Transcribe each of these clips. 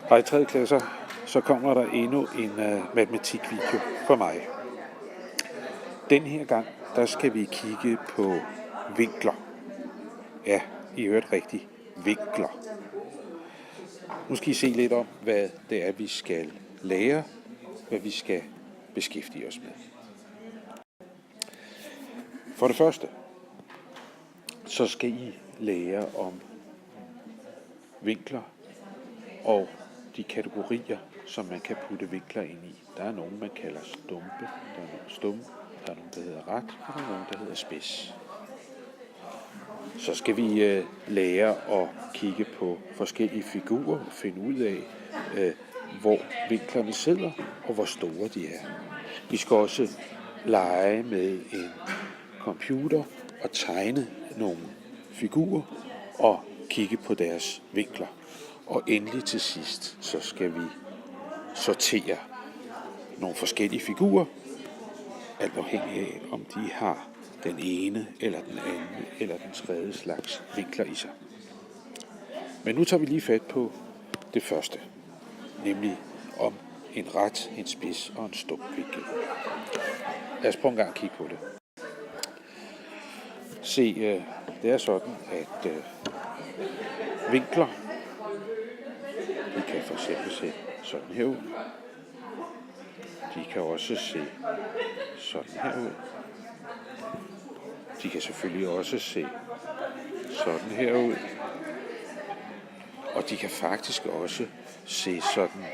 Hej 3. klasser, så kommer der endnu en matematikvideo for mig. Den her gang, der skal vi kigge på vinkler. Ja, I hørte rigtigt. Vinkler. Nu skal I se lidt om, hvad det er, vi skal lære, hvad vi skal beskæftige os med. For det første, så skal I lære om vinkler og de kategorier, som man kan putte vinkler ind i. Der er nogen, man kalder stumme, der er nogen stumme, der er nogen, der hedder ret, og der er nogen, der hedder spids. Så skal vi lære at kigge på forskellige figurer, finde ud af, hvor vinklerne sidder, og hvor store de er. Vi skal også lege med en computer og tegne nogle figurer og kigge på deres vinkler. Og endelig til sidst, så skal vi sortere nogle forskellige figurer, alt afhængig af, om de har den ene, eller den anden, eller den tredje slags vinkler i sig. Men nu tager vi lige fat på det første, nemlig om en ret, en spids og en stum vinkel. Lad os prøve en gang at kigge på det. Se, det er sådan, at vinkler, de kan for eksempel se sådan her ud. De kan også se sådan her ud. De kan selvfølgelig også se sådan her ud. Og de kan faktisk også se sådan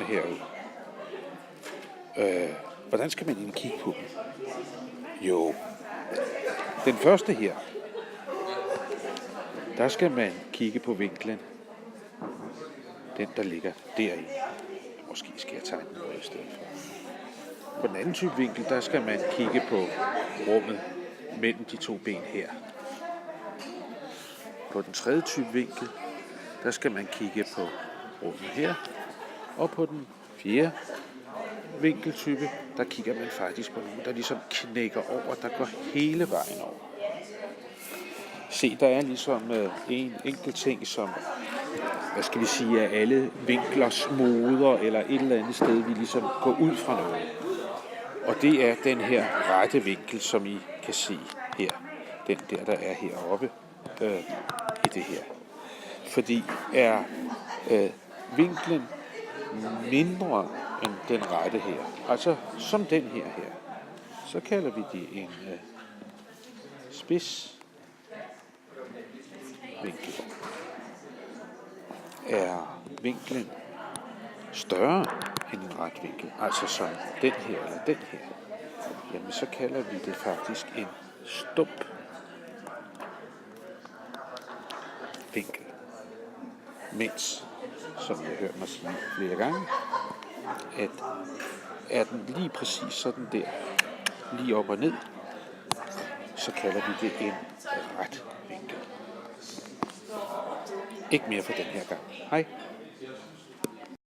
her ud. Hvordan skal man egentlig kigge på dem? Jo, den første her, der skal man kigge på vinklen. Den, der ligger derinde. Måske skal jeg tegne noget i stedet for. På den anden type vinkel, der skal man kigge på rummet mellem de to ben her. På den tredje type vinkel, der skal man kigge på rummet her. Og på den fjerde vinkeltype, der kigger man faktisk på nogen, der ligesom knækker over, der går hele vejen over. Se, der er ligesom en enkelt ting, som, hvad skal vi sige, er alle vinklers moder, eller et eller andet sted, vi ligesom går ud fra noget. Og det er den her rette vinkel, som I kan se her. Den der er heroppe i det her. Fordi er vinklen mindre end den rette her, altså som den her, så kalder vi det en spids vinkel. Er vinklen større end en ret vinkel, altså som den her eller den her, jamen så kalder vi det faktisk en stump vinkel. Mens, som jeg har hørt mig sige flere gange, at er den lige præcis sådan der, lige op og ned, så kalder vi det en ret vinkel. Ikke mere for den her gang. Hej.